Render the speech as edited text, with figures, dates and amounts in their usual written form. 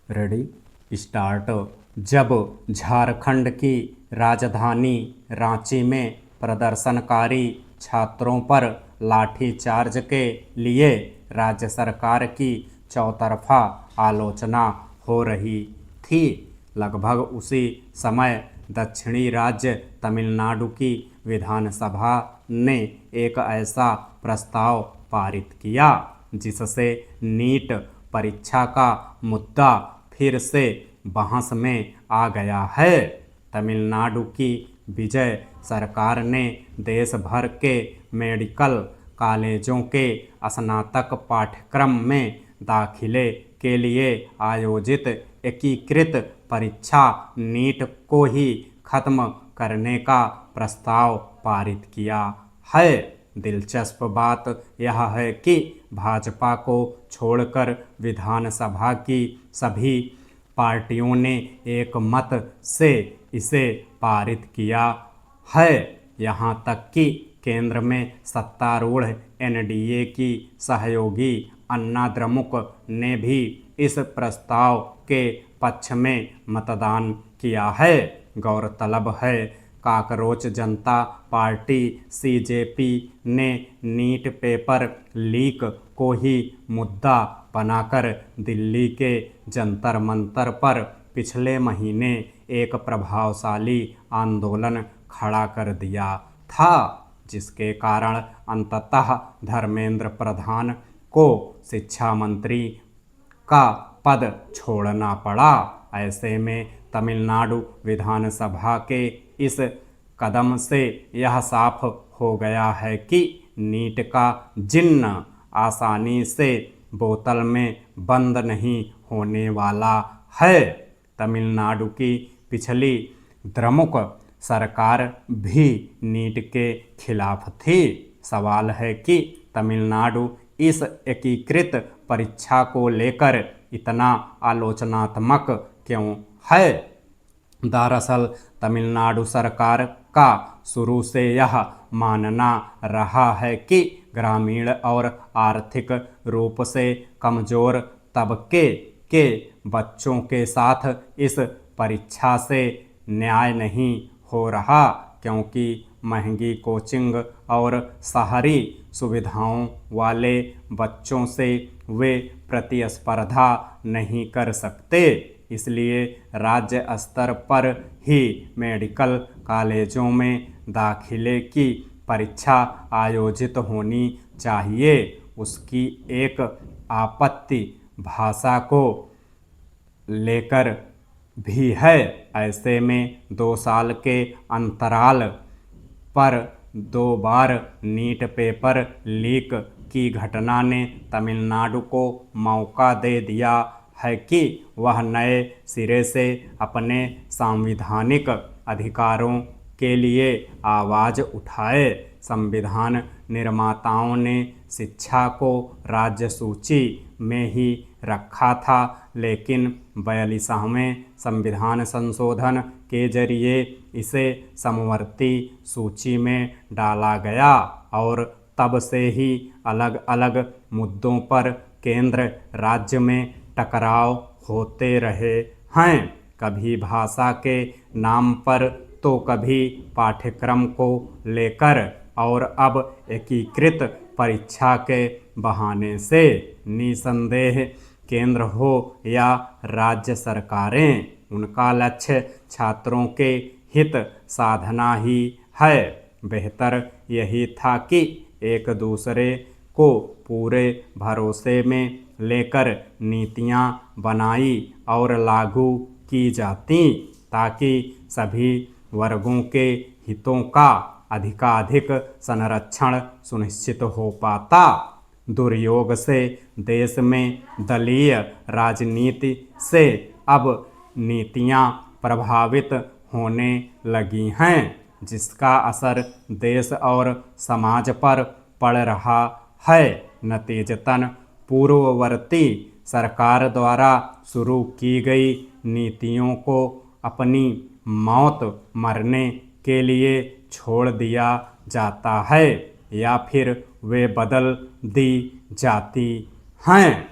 Ready start. जब झारखंड की राजधानी रांची में प्रदर्शनकारी छात्रों पर लाठीचार्ज के लिए राज्य सरकार की चौतरफा आलोचना हो रही थी, लगभग उसी समय दक्षिणी राज्य तमिलनाडु की विधानसभा ने एक ऐसा प्रस्ताव पारित किया जिससे नीट परीक्षा का मुद्दा फिर से बहस में आ गया है। तमिलनाडु की विजय सरकार ने देश भर के मेडिकल कॉलेजों के स्नातक पाठ्यक्रम में दाखिले के लिए आयोजित एकीकृत परीक्षा नीट को ही खत्म करने का प्रस्ताव पारित किया है। दिलचस्प बात यह है कि भाजपा को छोड़कर विधानसभा की सभी पार्टियों ने एक मत से इसे पारित किया है। यहाँ तक कि केंद्र में सत्तारूढ़ एनडीए की सहयोगी अन्ना द्रमुक ने भी इस प्रस्ताव के पक्ष में मतदान किया है। गौरतलब है काकरोच जनता पार्टी सीजेपी ने नीट पेपर लीक को ही मुद्दा बनाकर दिल्ली के जंतर मंतर पर पिछले महीने एक प्रभावशाली आंदोलन खड़ा कर दिया था, जिसके कारण अंततः धर्मेंद्र प्रधान को शिक्षा मंत्री का पद छोड़ना पड़ा। ऐसे में तमिलनाडु विधानसभा के इस कदम से यह साफ हो गया है कि नीट का जिन्न आसानी से बोतल में बंद नहीं होने वाला है। तमिलनाडु की पिछली द्रमुक सरकार भी नीट के खिलाफ थी। सवाल है कि तमिलनाडु इस एकीकृत परीक्षा को लेकर इतना आलोचनात्मक क्यों है। दरअसल तमिलनाडु सरकार का शुरू से यह मानना रहा है कि ग्रामीण और आर्थिक रूप से कमजोर तबके के बच्चों के साथ इस परीक्षा से न्याय नहीं हो रहा, क्योंकि महंगी कोचिंग और शहरी सुविधाओं वाले बच्चों से वे प्रतिस्पर्धा नहीं कर सकते। इसलिए राज्य स्तर पर ही मेडिकल कॉलेजों में दाखिले की परीक्षा आयोजित होनी चाहिए। उसकी एक आपत्ति भाषा को लेकर भी है। ऐसे में 2 साल के अंतराल पर 2 बार नीट पेपर लीक की घटना ने तमिलनाडु को मौका दे दिया है कि वह नए सिरे से अपने संवैधानिक अधिकारों के लिए आवाज़ उठाए। संविधान निर्माताओं ने शिक्षा को राज्य सूची में ही रखा था, लेकिन 42वें संविधान संशोधन के जरिए इसे समवर्ती सूची में डाला गया और तब से ही अलग अलग मुद्दों पर केंद्र राज्य में टकराव होते रहे हैं। कभी भाषा के नाम पर तो कभी पाठ्यक्रम को लेकर और अब एकीकृत परीक्षा के बहाने से। निसंदेह केंद्र हो या राज्य सरकारें, उनका लक्ष्य छात्रों के हित साधना ही है। बेहतर यही था कि एक दूसरे को पूरे भरोसे में लेकर नीतियां बनाई और लागू की जाती, ताकि सभी वर्गों के हितों का अधिकाधिक संरक्षण सुनिश्चित हो पाता। दुर्योग से देश में दलीय राजनीति से अब नीतियां प्रभावित होने लगी हैं, जिसका असर देश और समाज पर पड़ रहा है। नतीजतन पूर्ववर्ती सरकार द्वारा शुरू की गई नीतियों को अपनी मौत मरने के लिए छोड़ दिया जाता है या फिर वे बदल दी जाती हैं।